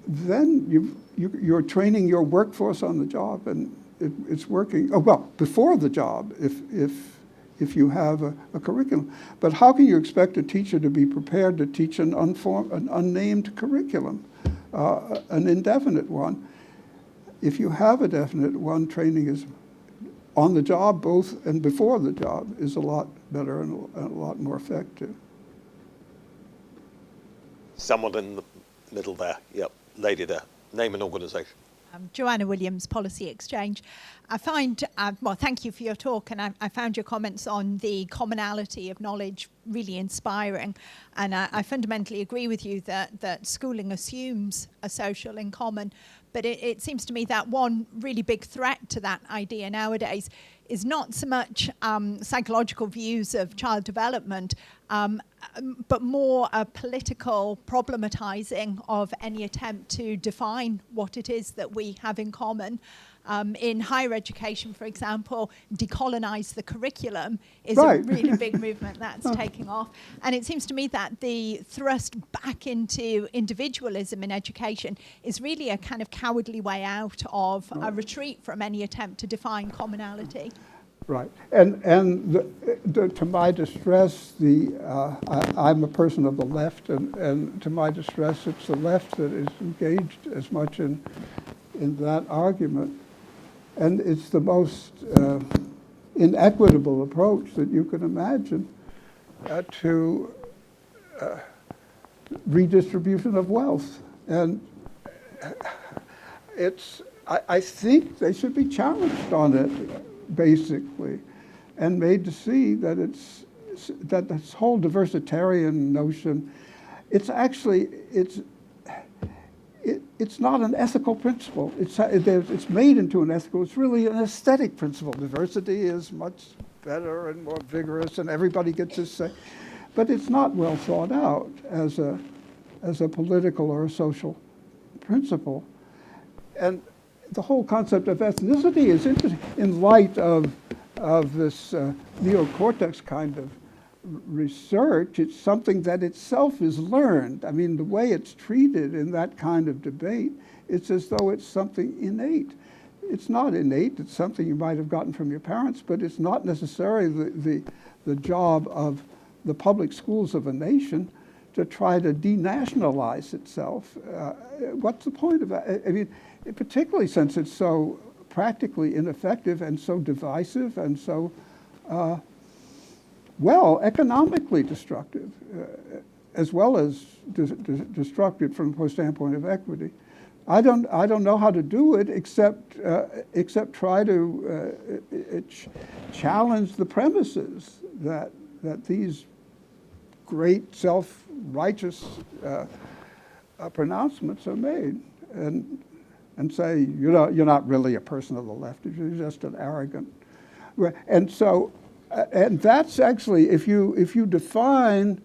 then you're training your workforce on the job, and it's working, before the job if you have a curriculum. But how can you expect a teacher to be prepared to teach an unnamed curriculum? An indefinite one. If you have a definite one, training is on the job both and before the job is a lot better and a lot more effective. Someone in the middle there. Yep, lady there. Name and organisation. Joanna Williams, Policy Exchange. I find, thank you for your talk, and I found your comments on the commonality of knowledge really inspiring. And I fundamentally agree with you that schooling assumes a social in common, but it seems to me that one really big threat to that idea nowadays is not so much psychological views of child development, but more a political problematizing of any attempt to define what it is that we have in common. In higher education, for example, decolonize the curriculum is a really big movement that's taking off. And it seems to me that the thrust back into individualism in education is really a kind of cowardly way out of a retreat from any attempt to define commonality. Right, and to my distress, I'm a person of the left, and to my distress, it's the left that is engaged as much in that argument. And it's the most inequitable approach that you can imagine to redistribution of wealth. And I think they should be challenged on it, basically, and made to see that that this whole diversitarian notion, it's not an ethical principle. It's made into an ethical. It's really an aesthetic principle. Diversity is much better and more vigorous, and everybody gets to say, but it's not well thought out as a political or a social principle. And the whole concept of ethnicity is interesting in light of this neocortex kind of research. It's something that itself is learned. I mean, the way it's treated in that kind of debate, it's as though it's something innate. It's not innate. It's something you might have gotten from your parents, but it's not necessarily the job of the public schools of a nation to try to denationalize itself. What's the point of that? I mean, particularly since it's so practically ineffective and so divisive and so economically destructive, as well as destructive from the standpoint of equity. I don't know how to do it except try to challenge the premises that these great self-righteous pronouncements are made, and say you're not really a person of the left. You're just an arrogant. And so. And that's actually, if you define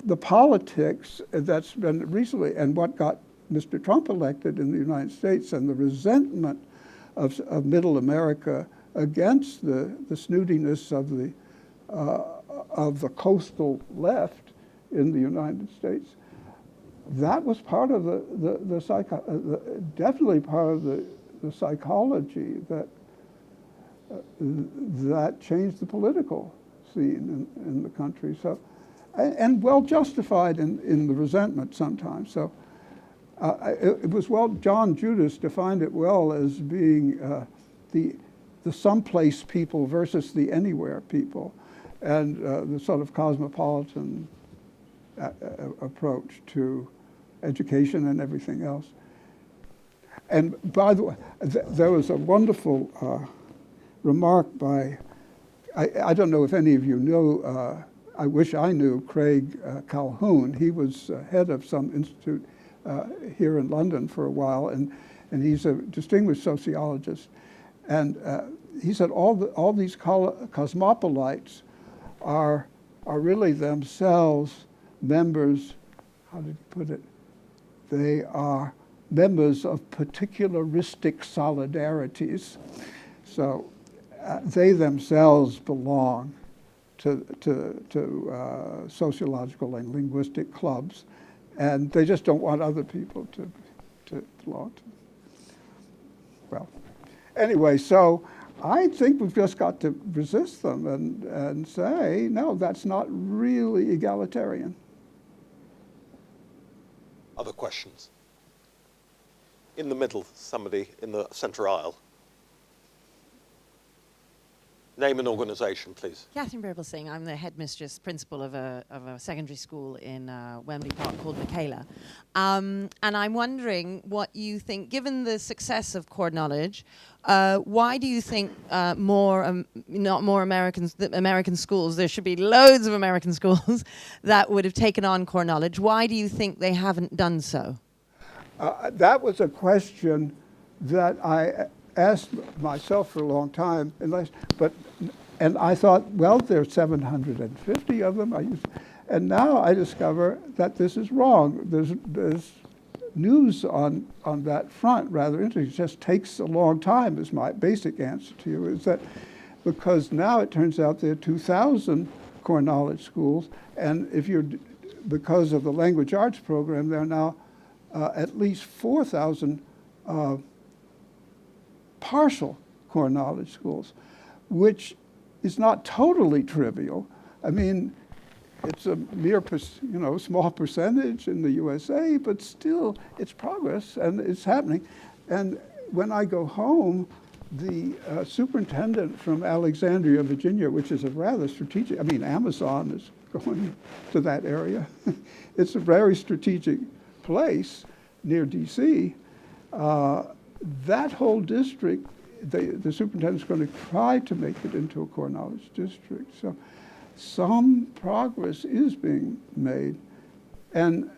the politics that's been recently, and what got Mr. Trump elected in the United States, and the resentment of middle America against the snootiness of the coastal left in the United States, that was part of definitely part of the psychology that changed the political scene in the country. So, and well justified in the resentment sometimes. So it was John Judas defined it well as being the someplace people versus the anywhere people, and the sort of cosmopolitan approach to education and everything else. And by the way, there was a wonderful remark by, I don't know if any of you know, I wish I knew Craig Calhoun. He was head of some institute here in London for a while, and he's a distinguished sociologist. And he said all these cosmopolites are really themselves members, how did he put it? They are members of particularistic solidarities. So they themselves belong to sociological and linguistic clubs, and they just don't want other people to belong to them. Well, anyway, so I think we've just got to resist them and say, no, that's not really egalitarian. Other questions? In the middle, somebody in the centre aisle. Name and organisation, please. Catherine Birbal Singh. I'm the headmistress principal of a secondary school in Wembley Park called Michaela. And I'm wondering what you think, given the success of core knowledge, why do you think not more American schools, there should be loads of American schools that would have taken on core knowledge. Why do you think they haven't done so? That was and I asked myself for a long time, and I thought, well, there's 750 of them. And now I discover that this is wrong. There's news on that front, rather interesting. It just takes a long time, is my basic answer to you, is that because now it turns out there are 2,000 core knowledge schools, and because of the language arts program, there are now at least 4,000 partial core knowledge schools, which is not totally trivial. I mean, it's a mere small percentage in the USA, but still it's progress and it's happening. And when I go home, the superintendent from Alexandria, Virginia, which is a rather strategic, Amazon is going to that area. It's a very strategic place near DC. That whole district, the superintendent's going to try to make it into a core knowledge district. So some progress is being made. And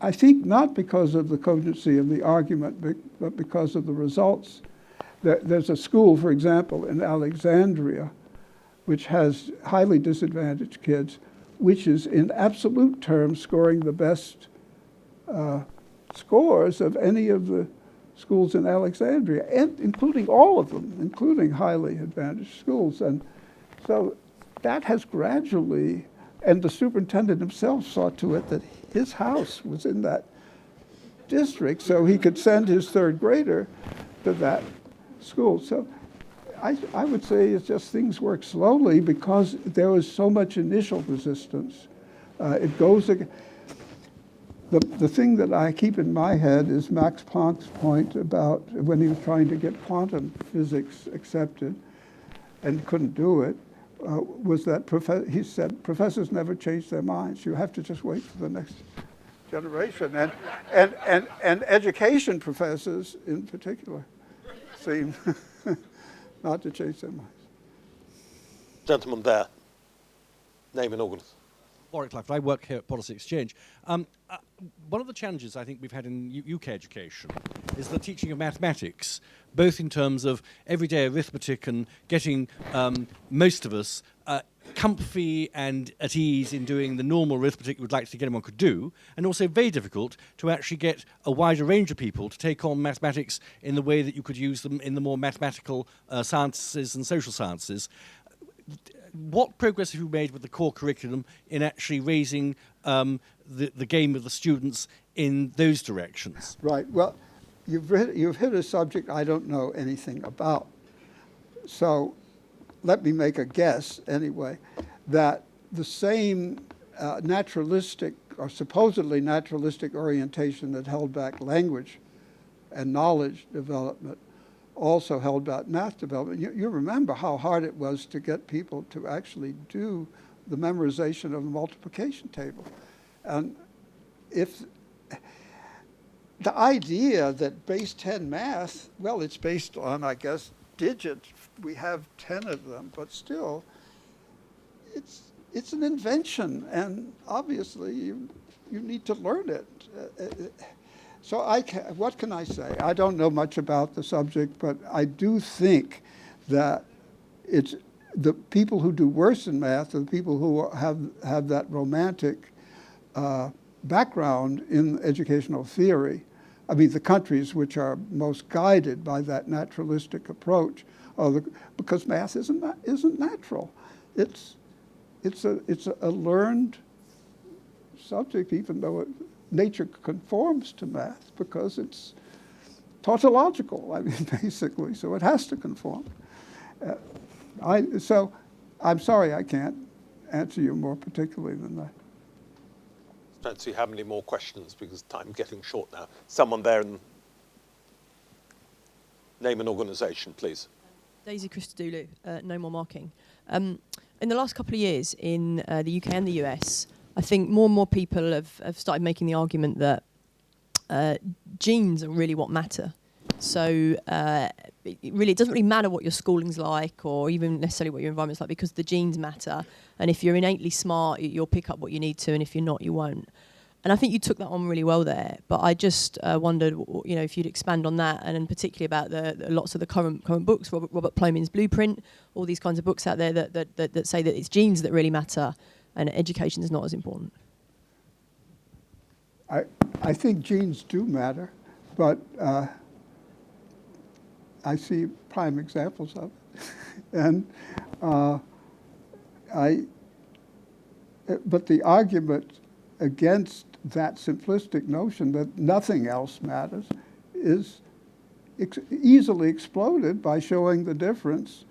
I think not because of the cogency of the argument, but because of the results. There's a school, for example, in Alexandria, which has highly disadvantaged kids, which is in absolute terms scoring the best scores of any of the schools in Alexandria, and including all of them, including highly advantaged schools. And so that has gradually, and the superintendent himself saw to it that his house was in that district, so he could send his third grader to that school. So I would say it's just things work slowly because there was so much initial resistance. It goes again. The thing that I keep in my head is Max Planck's point about when he was trying to get quantum physics accepted and couldn't do it, was that he said, professors never change their minds. You have to just wait for the next generation. And education professors in particular seem not to change their minds. Gentleman there, name and organisation. Warwick Clifford. I work here at Policy Exchange. One of the challenges I think we've had in UK education is the teaching of mathematics, both in terms of everyday arithmetic and getting most of us comfy and at ease in doing the normal arithmetic you would like to think anyone could do, and also very difficult to actually get a wider range of people to take on mathematics in the way that you could use them in the more mathematical sciences and social sciences. What progress have you made with the core curriculum in actually raising the game of the students in those directions? Right. Well, you've hit a subject I don't know anything about. So let me make a guess anyway. that the same naturalistic or supposedly naturalistic orientation that held back language and knowledge development also held back math development. You remember how hard it was to get people to actually do the memorization of a multiplication table. And if the idea that base 10 math, well, it's based on, I guess, digits. We have 10 of them, but still, it's an invention, and obviously you need to learn it. So what can I say? I don't know much about the subject, but I do think that it's the people who do worse in math are the people who have that romantic background in educational theory. I mean, the countries which are most guided by that naturalistic approach are because math isn't natural. It's a learned subject, even though nature conforms to math because it's tautological. I mean, basically, so it has to conform. So I'm sorry I can't answer you more particularly than that. Don't see how many more questions because time's getting short now. Someone there, and name and organisation, please. Daisy Christodoulou, No More Marking. In the last couple of years in the UK and the US, I think more and more people have started making the argument that genes are really what matter. So it doesn't really matter what your schooling's like or even necessarily what your environment's like because the genes matter. And if you're innately smart, you'll pick up what you need to, and if you're not, you won't. And I think you took that on really well there. But I just wondered, if you'd expand on that, and particularly about the lots of the current books, Robert Plomin's Blueprint, all these kinds of books out there that say that it's genes that really matter and education is not as important. I think genes do matter, but I see prime examples of it. And but the argument against that simplistic notion that nothing else matters is easily exploded by showing the difference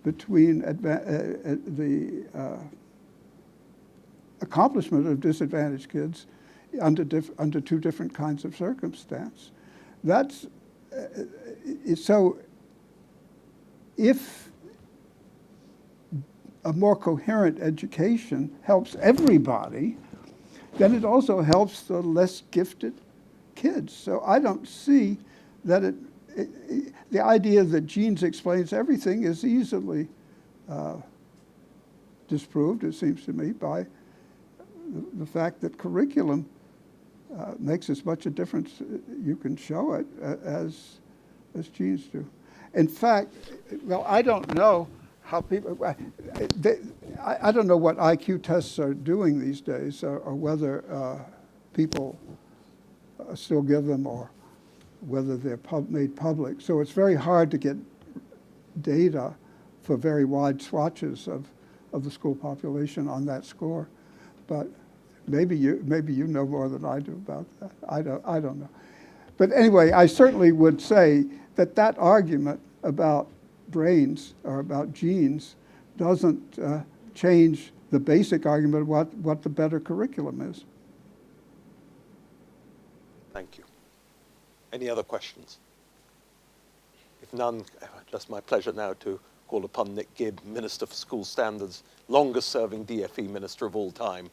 between the accomplishment of disadvantaged kids under two different kinds of circumstance. That's so if a more coherent education helps everybody, then it also helps the less gifted kids. So I don't see that the idea that genes explains everything is easily disproved, it seems to me, by the fact that curriculum makes as much a difference, you can show it, as genes do. In fact, well, I don't know how people, I don't know what IQ tests are doing these days, or whether people still give them, or whether they're made public. So it's very hard to get data for very wide swatches of the school population on that score. But maybe you know more than I do about that. I don't know. But anyway, I certainly would say that argument about brains or about genes doesn't change the basic argument of what the better curriculum is. Thank you. Any other questions? If none, just my pleasure now to call upon Nick Gibb, Minister for School Standards, longest serving DFE Minister of all time.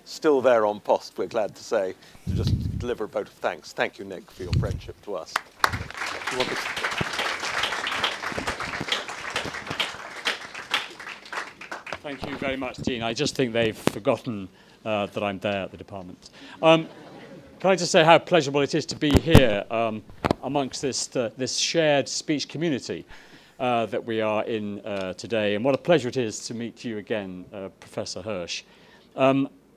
Still there on post, we're glad to say, to just deliver a vote of thanks. Thank you, Nick, for your friendship to us. You want to... Thank you very much, Dean. I just think they've forgotten that I'm there at the department. Can I just say how pleasurable it is to be here amongst this shared speech community that we are in today, and what a pleasure it is to meet you again, Professor Hirsch.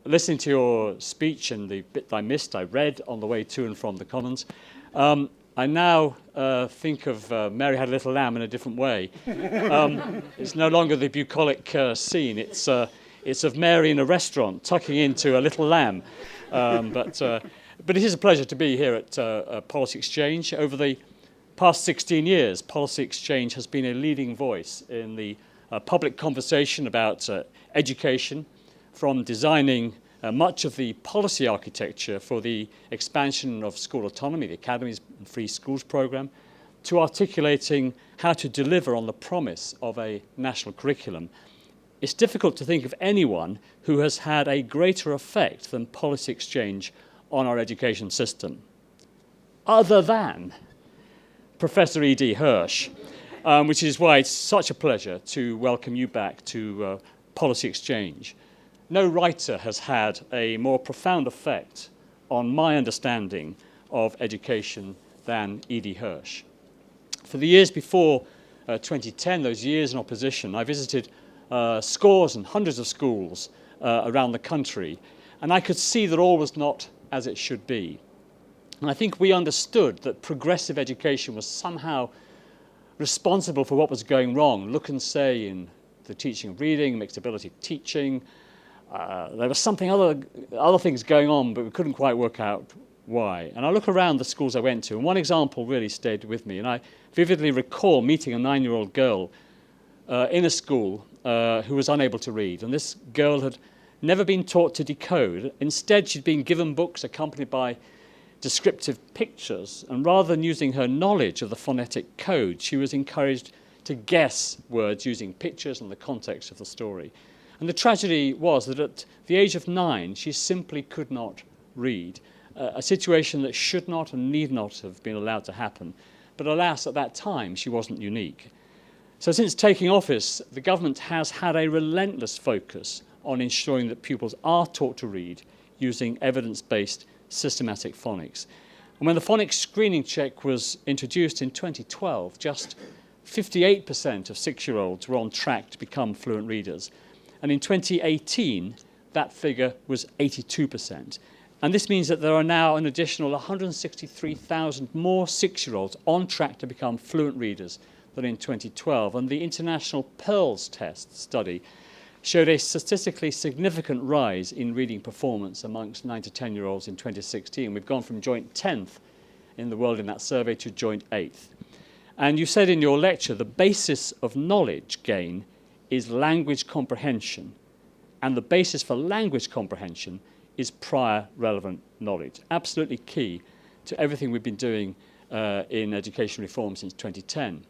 Listening to your speech and the bit I missed, I read on the way to and from the Commons. I now think of Mary Had a Little Lamb in a different way. It's no longer the bucolic scene. It's of Mary in a restaurant tucking into a little lamb. But it is a pleasure to be here at Policy Exchange. Over the past 16 years, Policy Exchange has been a leading voice in the public conversation about education, from designing much of the policy architecture for the expansion of school autonomy, the Academies and Free Schools programme, to articulating how to deliver on the promise of a national curriculum. It's difficult to think of anyone who has had a greater effect than policy exchange on our education system, other than Professor E.D. Hirsch, which is why it's such a pleasure to welcome you back to policy exchange. No writer has had a more profound effect on my understanding of education than E.D. Hirsch. For the years before 2010, those years in opposition, I visited scores and hundreds of schools around the country, and I could see that all was not as it should be. And I think we understood that progressive education was somehow responsible for what was going wrong. Look and say in the teaching of reading, mixed ability teaching. There was something other things going on, but we couldn't quite work out why. And I look around the schools I went to, and one example really stayed with me. And I vividly recall meeting a 9-year-old girl in a school who was unable to read. And this girl had never been taught to decode. Instead, she'd been given books accompanied by descriptive pictures. And rather than using her knowledge of the phonetic code, she was encouraged to guess words using pictures and the context of the story. And the tragedy was that at the age of 9, she simply could not read, a situation that should not and need not have been allowed to happen. But alas, at that time, she wasn't unique. So since taking office, the government has had a relentless focus on ensuring that pupils are taught to read using evidence-based systematic phonics. And when the phonics screening check was introduced in 2012, just 58% of 6-year-olds were on track to become fluent readers. And in 2018, that figure was 82%. And this means that there are now an additional 163,000 more 6-year-olds on track to become fluent readers than in 2012. And the International Pearls Test study showed a statistically significant rise in reading performance amongst 9 to 10-year-olds in 2016. We've gone from joint 10th in the world in that survey to joint 8th. And you said in your lecture, the basis of knowledge gain is language comprehension, and the basis for language comprehension is prior relevant knowledge. Absolutely key to everything we've been doing in education reform since 2010.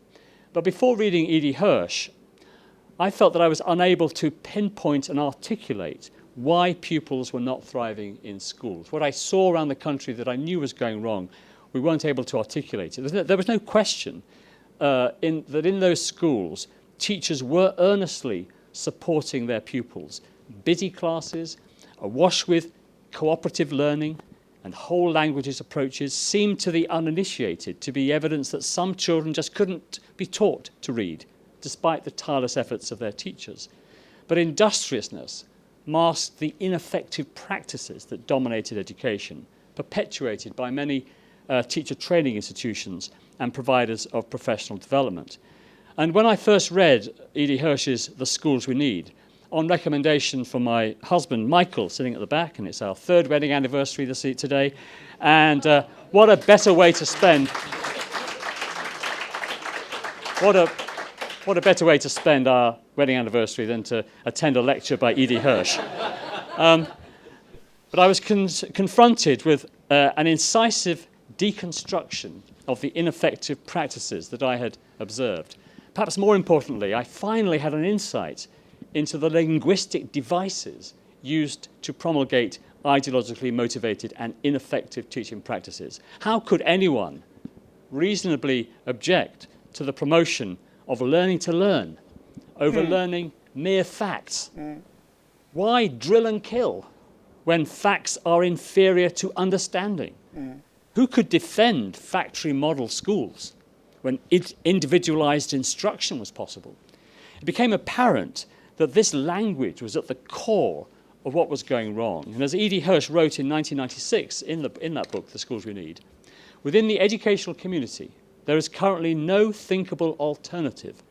But before reading E.D. Hirsch, I felt that I was unable to pinpoint and articulate why pupils were not thriving in schools. What I saw around the country that I knew was going wrong, we weren't able to articulate it. There was no question that in those schools, teachers were earnestly supporting their pupils. Busy classes, awash with cooperative learning, and whole languages approaches seemed to the uninitiated to be evidence that some children just couldn't be taught to read, despite the tireless efforts of their teachers. But industriousness masked the ineffective practices that dominated education, perpetuated by many teacher training institutions and providers of professional development. And when I first read E.D. Hirsch's The Schools We Need, on recommendation from my husband, Michael, sitting at the back, and it's our 3rd wedding anniversary today, and what a better way to spend what a better way to spend our wedding anniversary than to attend a lecture by E.D. Hirsch. But I was confronted with an incisive deconstruction of the ineffective practices that I had observed. Perhaps more importantly, I finally had an insight into the linguistic devices used to promulgate ideologically motivated and ineffective teaching practices. How could anyone reasonably object to the promotion of learning to learn over learning mere facts? Why drill and kill when facts are inferior to understanding? Who could defend factory model schools when individualized instruction was possible? It became apparent that this language was at the core of what was going wrong. And as E.D. Hirsch wrote in 1996 in that book, The Schools We Need, within the educational community, there is currently no thinkable alternative.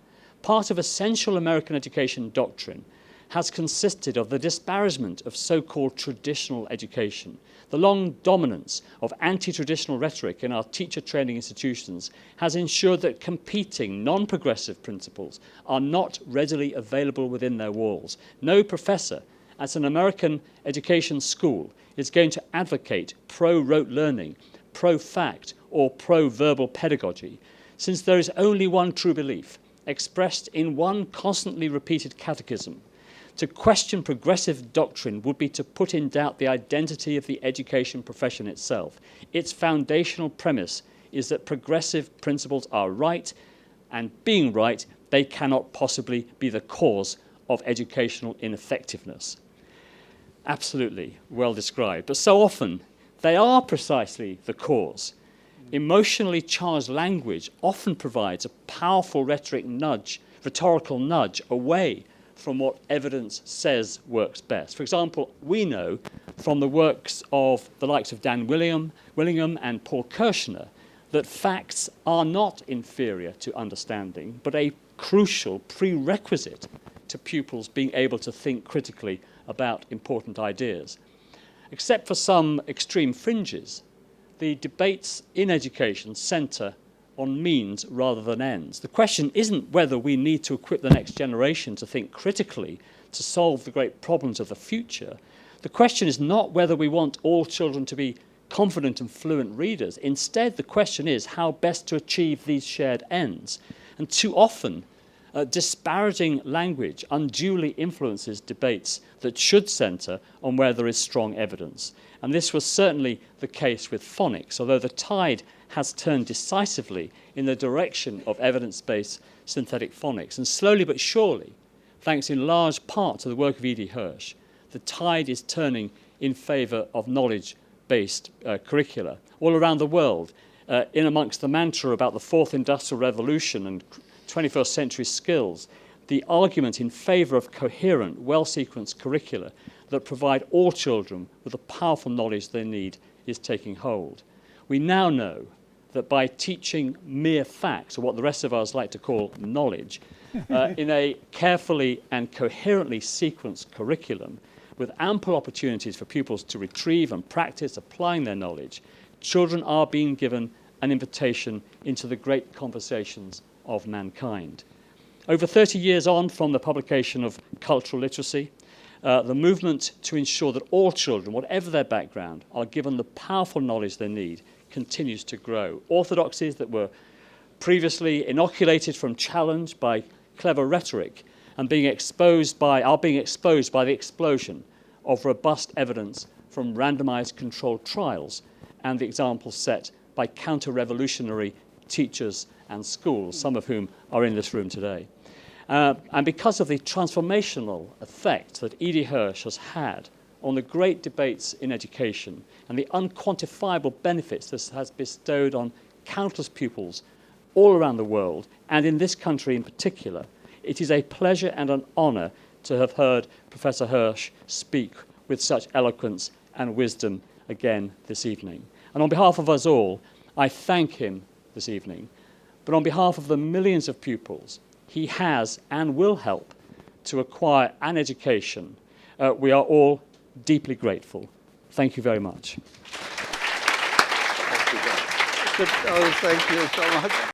Part of essential American education doctrine has consisted of the disparagement of so-called traditional education. The long dominance of anti-traditional rhetoric in our teacher training institutions has ensured that competing non-progressive principles are not readily available within their walls. No professor at an American education school is going to advocate pro-rote learning, pro-fact, or pro-verbal pedagogy, since there is only one true belief, expressed in one constantly repeated catechism. To question progressive doctrine would be to put in doubt the identity of the education profession itself. Its foundational premise is that progressive principles are right, and being right, they cannot possibly be the cause of educational ineffectiveness. Absolutely well described, but so often they are precisely the cause. Emotionally charged language often provides a powerful rhetorical nudge away from what evidence says works best. For example, we know from the works of the likes of Dan Willingham and Paul Kirshner that facts are not inferior to understanding, but a crucial prerequisite to pupils being able to think critically about important ideas. Except for some extreme fringes, the debates in education centre on means rather than ends. The question isn't whether we need to equip the next generation to think critically to solve the great problems of the future. The question is not whether we want all children to be confident and fluent readers. Instead, the question is how best to achieve these shared ends. And too often, disparaging language unduly influences debates that should centre on where there is strong evidence. And this was certainly the case with phonics, although the tide has turned decisively in the direction of evidence-based synthetic phonics. And slowly but surely, thanks in large part to the work of E.D. Hirsch, the tide is turning in favour of knowledge-based curricula all around the world. In amongst the mantra about the fourth industrial revolution and 21st century skills, the argument in favour of coherent, well-sequenced curricula that provide all children with the powerful knowledge they need is taking hold. We now know that by teaching mere facts, or what the rest of us like to call knowledge, in a carefully and coherently sequenced curriculum, with ample opportunities for pupils to retrieve and practice applying their knowledge, children are being given an invitation into the great conversations of mankind. Over 30 years on from the publication of Cultural Literacy, the movement to ensure that all children, whatever their background, are given the powerful knowledge they need continues to grow. Orthodoxies that were previously inoculated from challenge by clever rhetoric and are being exposed by the explosion of robust evidence from randomized controlled trials and the examples set by counter-revolutionary teachers and schools, some of whom are in this room today. And because of the transformational effect that E.D. Hirsch has had on the great debates in education and the unquantifiable benefits this has bestowed on countless pupils all around the world, and in this country in particular, it is a pleasure and an honour to have heard Professor Hirsch speak with such eloquence and wisdom again this evening. And on behalf of us all, I thank him this evening. But on behalf of the millions of pupils he has and will help to acquire an education, we are all deeply grateful. Thank you very much. Thank you so much.